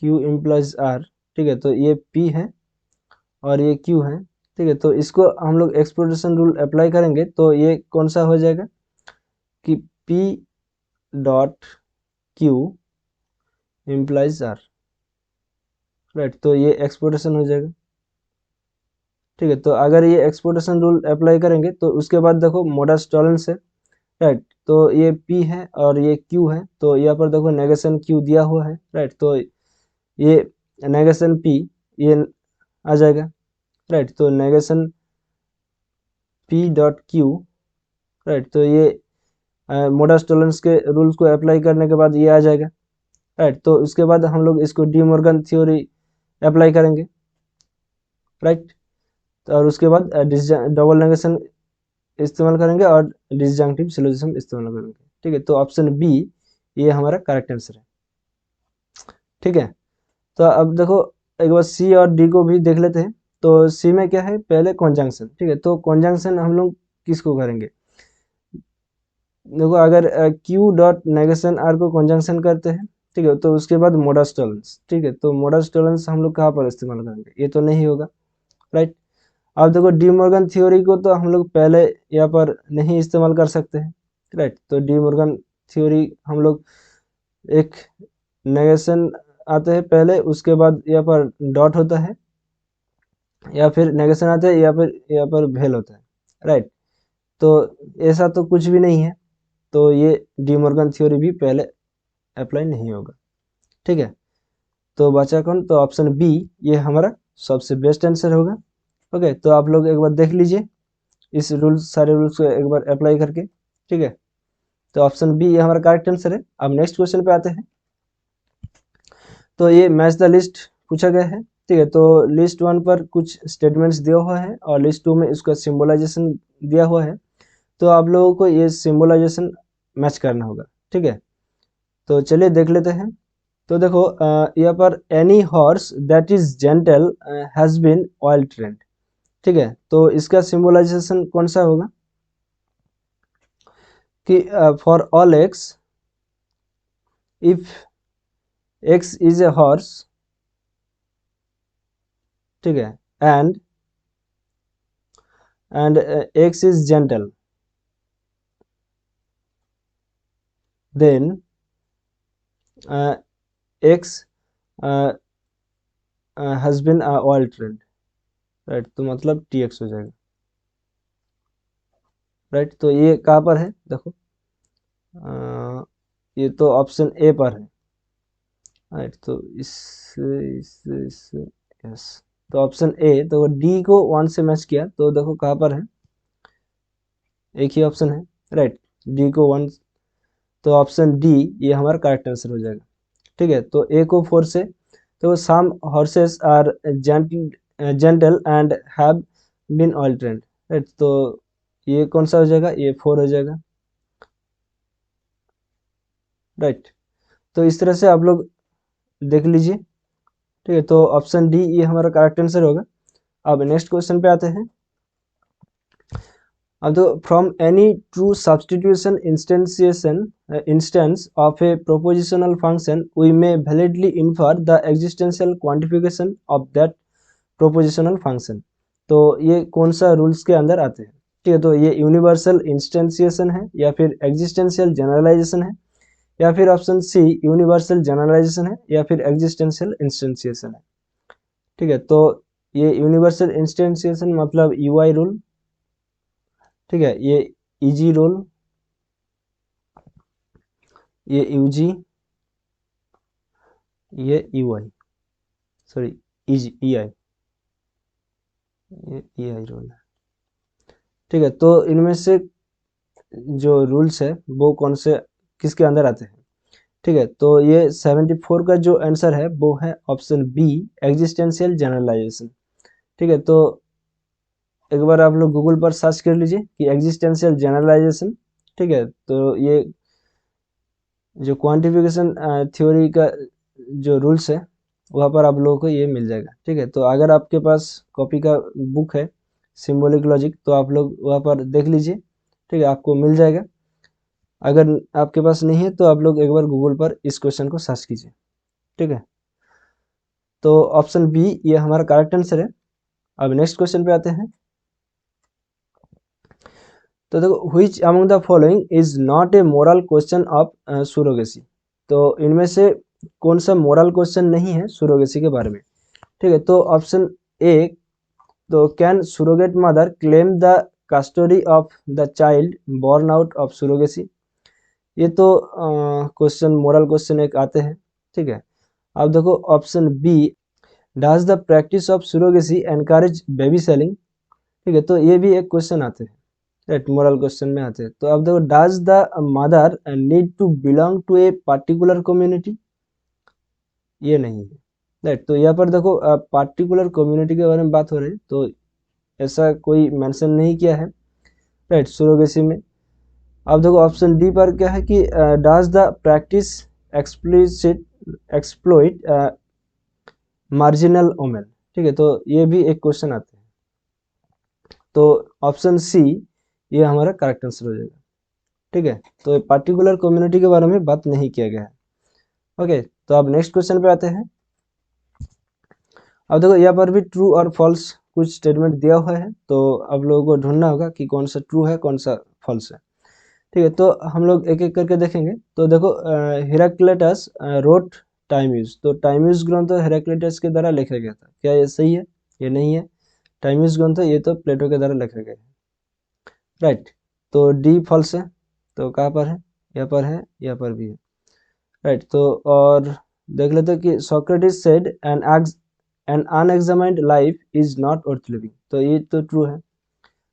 Q implies R, ठीक है, तो ये P है और ये Q है, ठीक है, तो इसको हम लोग एक्सपोर्टेशन रूल अप्लाई करेंगे तो ये कौन सा हो जाएगा कि P dot Q implies R, right, तो ये एक्सपोर्टेशन हो जाएगा, ठीक है। तो अगर ये एक्सपोर्टेशन रूल अप्लाई करेंगे तो उसके बाद देखो मोडस टॉलरेंस है, राइट, तो ये P है और ये Q है, तो यहाँ पर देखो नेगेशन Q दिया हुआ है, राइट, तो ये नेगेशन P ये आ जाएगा, राइट, तो negation P dot Q, right, तो ये मोडस टॉलरेंस के रूल्स को अप्लाई करने के बाद ये आ जाएगा, राइट, तो उसके बाद हम लोग इसको डी मॉर्गन थ्योरी अप्लाई करेंगे, राइट, तो और उसके बाद डबल नेगेशन इस्तेमाल करेंगे और डिसजंक्टिव सिलोजिज्म इस्तेमाल करेंगे, ठीक है, तो ऑप्शन बी ये हमारा करेक्ट आंसर है, ठीक है। तो अब देखो एक बार सी और डी को भी देख लेते हैं। तो सी में क्या है, पहले कॉन्जंक्शन, ठीक है, तो कॉन्जंक्शन हम लोग किसको करेंगे, देखो अगर क्यू डॉट नेगेशन आर को कॉन्जंक्शन करते हैं, ठीक है, तो उसके बाद मोडस टॉलरेंस, ठीक है, तो मोडस टॉलरेंस हम लोग कहाँ पर इस्तेमाल करेंगे, ये तो नहीं होगा, राइट। अब देखो डी मॉर्गन थ्योरी को तो हम लोग पहले यहाँ पर नहीं इस्तेमाल कर सकते हैं, राइट, तो डी मॉर्गन थ्योरी हम लोग एक नेगेशन आते हैं पहले, उसके बाद यहाँ पर डॉट होता है, या फिर नेगेशन आता है, या फिर यहाँ पर भेल होता है, राइट, तो ऐसा तो कुछ भी नहीं है, तो ये डी मॉर्गन थ्योरी भी पहले अप्लाई नहीं होगा, ठीक है। तो बचा कौन, तो ऑप्शन बी ये हमारा सबसे बेस्ट आंसर होगा। ओके, तो आप लोग एक बार देख लीजिए इस रूल्स, सारे रूल्स को एक बार अप्लाई करके, ठीक है, तो ऑप्शन बी ये हमारा करेक्ट आंसर है। अब नेक्स्ट क्वेश्चन पे आते हैं। तो ये मैच द लिस्ट पूछा गया है, ठीक है, तो लिस्ट वन पर कुछ स्टेटमेंट्स दिया हुआ है और लिस्ट टू में इसका सिंबलाइजेशन दिया हुआ है, तो आप लोगों को ये सिंबलाइजेशन मैच करना होगा, ठीक है, तो चलिए देख लेते हैं। तो देखो यहाँ पर any horse that is gentle has been well trained, ठीक है, तो इसका सिंबलाइजेशन कौन सा होगा कि for all x, if x is a horse, ठीक है, and x is gentle, then x has been well trained, right, तो मतलब टी एक्स हो जाएगा, राइट, तो ये कहाँ पर है देखो, ये तो ऑप्शन ए पर है, राइट, तो इस यस, तो ऑप्शन ए, तो डी को वन से मैच किया, तो देखो कहाँ पर है, एक ही ऑप्शन है, राइट, डी को वन, तो ऑप्शन डी ये हमारा करेक्ट आंसर हो जाएगा, ठीक है। तो ए को फोर से, तो some horses are gentle and have been well trained, right, तो ये कौन सा हो जाएगा, ये फोर हो जाएगा, राइट, तो इस तरह से आप लोग देख लीजिए, ठीक है, तो ऑप्शन डी ये हमारा करेक्ट आंसर होगा। अब नेक्स्ट क्वेश्चन पे आते हैं। अब तो from any true substitution instance of a propositional function we may validly infer the existential quantification of that propositional function, तो ये कौन सा रूल्स के अंदर आते हैं, ठीक है, तो ये यूनिवर्सल इंस्टेंसिएशन है, या फिर एग्जिस्टेंशियल जनरलाइजेशन है, या फिर ऑप्शन सी यूनिवर्सल जनरलाइजेशन है, या फिर एग्जिस्टेंशियल इंस्टेंसिएशन है, ठीक है, तो ये यूनिवर्सल इंस्टेंसिएशन मतलब यूआई रूल, ठीक है, ये इजी रूल, ये यूजी, ये यूआई, सॉरी इजी ईआई, ये ईआई रूल है, ठीक है, तो इनमें से जो रूल्स है वो कौन से किसके अंदर आते हैं, ठीक है, तो ये 74 का जो आंसर है वो है ऑप्शन बी एग्जिस्टेंशियल जनरलाइजेशन, ठीक है, तो एक बार आप लोग गूगल पर सर्च कर लीजिए कि एग्जिस्टेंशियल जनरलाइजेशन, ठीक है, तो ये जो क्वांटिफिकेशन थ्योरी का जो रूल्स है, वहाँ पर आप लोगों को ये मिल जाएगा। ठीक है, तो अगर आपके पास कॉपी का बुक है सिंबॉलिक लॉजिक तो आप लोग वहाँ पर देख लीजिए। ठीक है, आपको मिल जाएगा। अगर आपके पास नहीं है तो आप लोग एक बार गूगल पर इस क्वेश्चन को सर्च कीजिए। ठीक है, तो ऑप्शन बी ये हमारा करेक्ट आंसर है। अब नेक्स्ट क्वेश्चन पे आते हैं। तो देखो, which among the following is not a moral question of surrogacy. तो इनमें से कौन सा मोरल क्वेश्चन नहीं है सुरोगेसी के बारे में। ठीक है, तो ऑप्शन ए, तो can surrogate mother claim the custody of the child born out of surrogacy. ये तो क्वेश्चन मोरल क्वेश्चन एक आते हैं। ठीक है, अब देखो option B, does the practice of surrogacy encourage baby selling. ठीक है, तो ये भी एक क्वेश्चन आते हैं, राइट, मोरल क्वेश्चन में आते हैं। तो अब देखो, does the mother need to belong to a particular community. ये नहीं है, राइट। तो यहाँ पर देखो पार्टिकुलर कम्युनिटी के बारे में बात हो रही है, तो ऐसा कोई मेंशन नहीं किया है, राइट, सुरोगेसी में। अब देखो ऑप्शन डी पर क्या है कि does the practice explicit exploit marginal women. ठीक है, तो ये भी एक क्वेश्चन आते हैं। तो ऑप्शन सी ये हमारा करेक्ट आंसर हो जाएगा। ठीक है, तो पार्टिकुलर कम्युनिटी के बारे में बात नहीं किया गया है। ओके, तो अब नेक्स्ट क्वेश्चन पे आते हैं। अब देखो यहाँ पर भी ट्रू और फॉल्स कुछ स्टेटमेंट दिया हुआ है, तो अब लोगों को ढूंढना होगा कि कौन सा ट्रू है कौन सा फॉल्स है। ठीक है, तो हम लोग एक एक करके देखेंगे। तो देखो, हेराक्लिटस रोट टाइम यूज। तो टाइम यूज ग्रंथ तो हेराक्लिटस के द्वारा लिखा गया था, क्या ये सही है? ये नहीं है। टाइम यूज ग्रंथ ये तो प्लेटो के द्वारा लिखा गया है, राइट। तो डी फॉल्स है। तो कहाँ पर है? यहाँ पर है, यहाँ पर भी है, राइट। तो और देख लेते हैं कि Socrates said N unexamined life is not worth living. तो ये तो ट्रू है,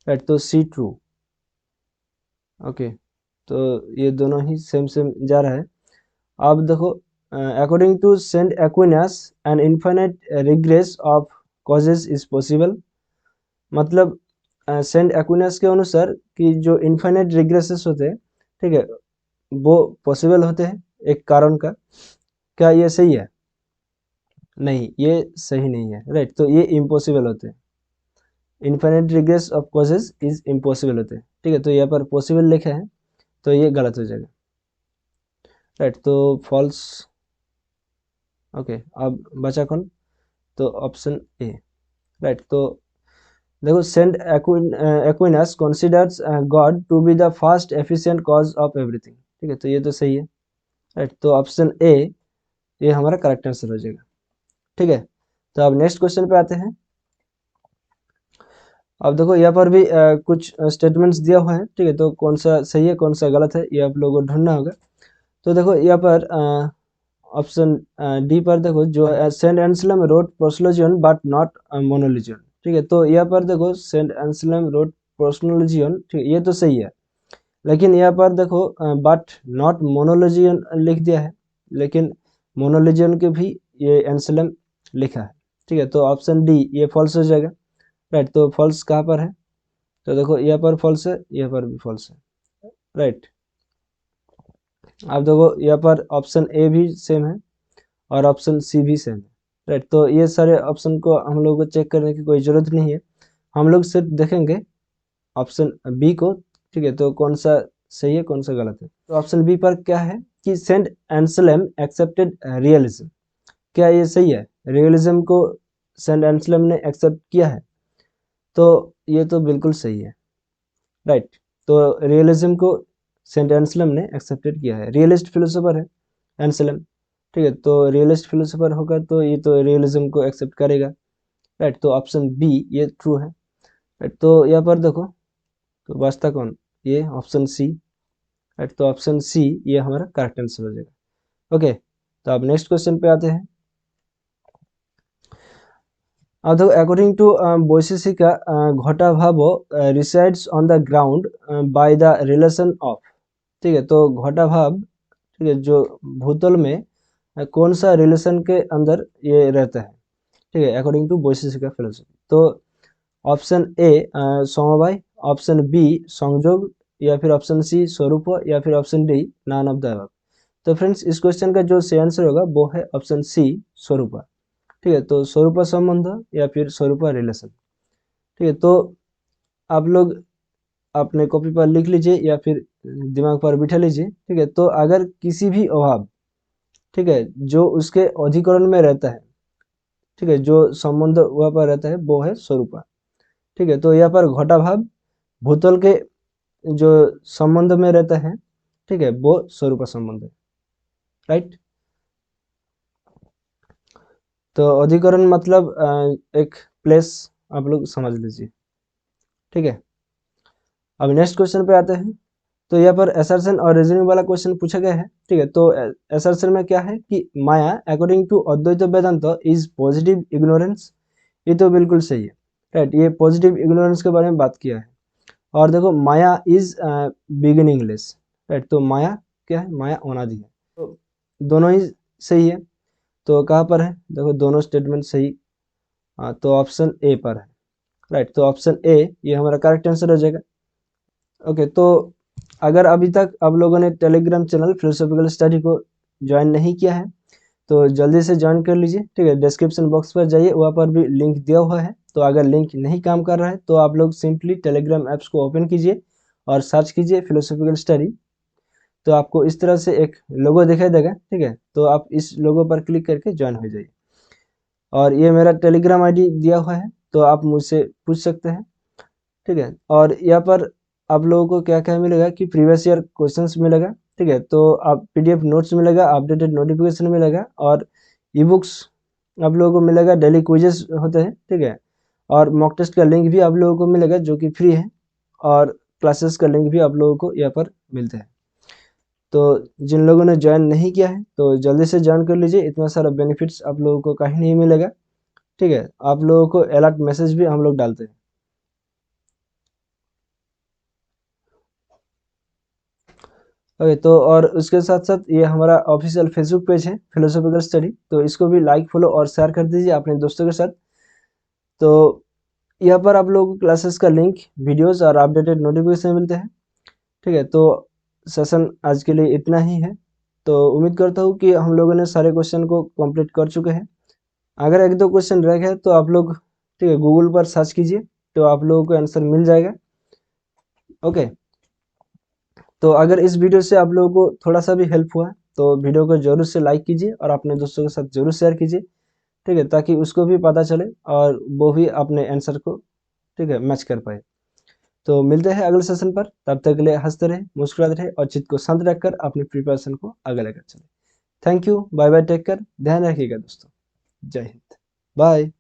राइट। तो सी ट्रू। ओके, तो ये दोनों ही सेम सेम जा रहा है। अब देखो, according to Saint Aquinas an infinite regress of causes is possible. मतलब सेंट एक्विनस के अनुसार कि जो इन्फिनिट रिग्रेसेस होते हैं, ठीक है, वो पॉसिबल होते हैं एक कारण का। क्या ये सही है? नहीं, ये सही नहीं है, राइट। तो ये इम्पॉसिबल होते हैं। Infinite regress of causes is impossible होते हैं। ठीक है, तो यहाँ पर पॉसिबल लिखा है, तो ये गलत हो जाएगा, राइट। तो फॉल्स। ओके, अब बचा कौन? तो ऑप्शन ए, राइट। तो देखो, Saint Aquinas considers God to be the first efficient cause of everything. ठीक है, तो ये तो सही है, राइट। तो ऑप्शन ए ये हमारा करेक्ट आंसर हो जाएगा। ठीक है, तो अब नेक्स्ट क्वेश्चन पे आते हैं। अब देखो यहाँ पर भी कुछ स्टेटमेंट्स दिया हुआ है। ठीक है, तो कौन सा सही है कौन सा गलत है ये आप लोगों को ढूंढना होगा। तो देखो यहाँ पर ऑप्शन डी पर देखो, जो Saint Anselm wrote Proslogion but not Monologion. ठीक है, तो यहाँ पर देखो सेंट एंसलम रोट प्रोस्लोजियन, ठीक है, ये तो सही है। लेकिन यहाँ पर देखो बट नॉट मोनोलॉजियन लिख दिया है, लेकिन मोनोलॉजियन के भी ये एंसलम लिखा है। ठीक है, तो ऑप्शन डी ये फॉल्स हो जाएगा, राइट। तो फॉल्स कहाँ पर है? तो देखो यहाँ पर फॉल्स है, यहाँ पर भी फॉल्स है, राइट। अब देखो यहाँ पर ऑप्शन ए भी सेम है और ऑप्शन सी भी सेम है, राइट। तो ये सारे ऑप्शन को हम लोग को चेक करने की कोई ज़रूरत नहीं है, हम लोग सिर्फ देखेंगे ऑप्शन बी को। ठीक है, तो कौन सा सही है कौन सा गलत है। तो ऑप्शन बी पर क्या है कि सेंट एंसलम एक्सेप्टेड रियलिज्म। क्या ये सही है? रियलिज्म को सेंट एंसलम ने एक्सेप्ट किया है, तो ये तो बिल्कुल सही है, राइट। तो रियलिज्म को सेंट एंसलम ने एक्सेप्टेड किया है। रियलिस्ट फिलोसोफर है एंसलम, ठीक है, तो रियलिस्ट फिलोसोफर होगा तो ये तो रियलिज्म को एक्सेप्ट करेगा, राइट। तो ऑप्शन बी ये ट्रू है, राइट। तो यहाँ पर देखो, तो बचता कौन? ये ऑप्शन सी, राइट। तो ऑप्शन सी ये हमारा करेक्ट आंसर हो जाएगा। ओके, तो अब नेक्स्ट क्वेश्चन पे आते हैं। अब देखो, अकॉर्डिंग टू वैशेषिका घटा भाव resides on the ground by the relation of. ठीक है, तो घटा भाव, ठीक है, जो भूतल में कौन सा रिलेशन के अंदर ये रहता है? ठीक है, अकॉर्डिंग टू वैशेषिका फिलोसफी। तो ऑप्शन ए समवाय, ऑप्शन बी संयोग, या फिर ऑप्शन सी स्वरूप, या फिर option D none of the above. तो फ्रेंड्स, इस क्वेश्चन का जो सही आंसर होगा वो है ऑप्शन सी स्वरूप। ठीक है, तो स्वरूपा संबंध या फिर स्वरूपा रिलेशन। ठीक है, तो आप लोग अपने कॉपी पर लिख लीजिए या फिर दिमाग पर बिठा लीजिए। ठीक है, तो अगर किसी भी अभाव, ठीक है, जो उसके अधिकरण में रहता है, ठीक है, जो संबंध वहाँ पर रहता है वो है स्वरूपा। ठीक है, तो यहाँ पर घटा भाव भूतल के जो संबंध में रहता है, ठीक है, वो स्वरूपा संबंध है। राइट। तो अधिकरण मतलब एक प्लेस, आप लोग समझ लीजिए। ठीक है, अब नेक्स्ट क्वेश्चन पे आते हैं। तो यहाँ पर असर्शन और रीजनिंग वाला क्वेश्चन पूछा गया है। ठीक है, तो असर्शन में क्या है कि maya according to Advaita Vedanta is positive ignorance. ये तो बिल्कुल सही है। राइट, ये पॉजिटिव इग्नोरेंस के बारे में बात किया है। और देखो माया इज बिगिनिंगलेस। राइट, तो माया क्या है, माया अनादि है। तो दोनों ही सही है। तो कहाँ पर है, देखो दोनों स्टेटमेंट सही। तो ऑप्शन ए पर है। राइट, तो ऑप्शन ए ये हमारा करेक्ट आंसर हो जाएगा। ओके, तो अगर अभी तक आप लोगों ने टेलीग्राम चैनल फिलोसॉफिकल स्टडी को ज्वाइन नहीं किया है तो जल्दी से ज्वाइन कर लीजिए। ठीक है, डिस्क्रिप्शन बॉक्स पर जाइए, वहाँ पर भी लिंक दिया हुआ है। तो अगर लिंक नहीं काम कर रहा है तो आप लोग सिंपली टेलीग्राम ऐप्स को ओपन कीजिए और सर्च कीजिए फिलोसॉफिकल स्टडी। तो आपको इस तरह से एक लोगो दिखाई देगा। ठीक है, तो आप इस लोगो पर क्लिक करके ज्वाइन हो जाइए। और ये मेरा टेलीग्राम आईडी दिया हुआ है, तो आप मुझसे पूछ सकते हैं। ठीक है, और यहाँ पर आप लोगों को क्या क्या मिलेगा कि प्रीवियस ईयर क्वेश्चंस मिलेगा। ठीक है, तो आप पीडीएफ नोट्स मिलेगा, अपडेटेड नोटिफिकेशन मिलेगा, और ई बुक्स आप लोगों को मिलेगा, डेली क्विजेस होते हैं। ठीक है, और मॉक टेस्ट का लिंक भी आप लोगों को मिलेगा जो कि फ्री है, और क्लासेस का लिंक भी आप लोगों को यहाँ पर मिलते हैं। तो जिन लोगों ने ज्वाइन नहीं किया है तो जल्दी से ज्वाइन कर लीजिए, इतना सारा बेनिफिट्स आप लोगों को कहीं नहीं मिलेगा। ठीक है, आप लोगों को अलर्ट मैसेज भी हम लोग डालते हैं। ओके, तो और उसके साथ साथ ये हमारा ऑफिशियल फेसबुक पेज है फिलोसॉफिकल स्टडी, तो इसको भी लाइक फॉलो और शेयर कर दीजिए अपने दोस्तों के साथ। तो यहाँ पर आप लोगों को क्लासेस का लिंक, वीडियोस और अपडेटेड नोटिफिकेशन मिलते हैं। ठीक है, तो सेशन आज के लिए इतना ही है। तो उम्मीद करता हूँ कि हम लोगों ने सारे क्वेश्चन को कंप्लीट कर चुके हैं। अगर एक दो क्वेश्चन रह गए तो आप लोग, ठीक है, गूगल पर सर्च कीजिए, तो आप लोगों को आंसर मिल जाएगा। ओके, तो अगर इस वीडियो से आप लोगों को थोड़ा सा भी हेल्प हुआ तो वीडियो को जरूर से लाइक कीजिए और अपने दोस्तों के साथ जरूर शेयर कीजिए। ठीक है, ताकि उसको भी पता चले और वो भी अपने आंसर को, ठीक है, मैच कर पाए। तो मिलते हैं अगले सेशन पर, तब तक के लिए हंसते रहे, मुस्कुराते रहे और चित्त को शांत रखकर अपनी प्रिपरेशन को आगे लेकर चले। Thank you, bye bye, take care, ध्यान रखिएगा दोस्तों। जय हिंद, बाय।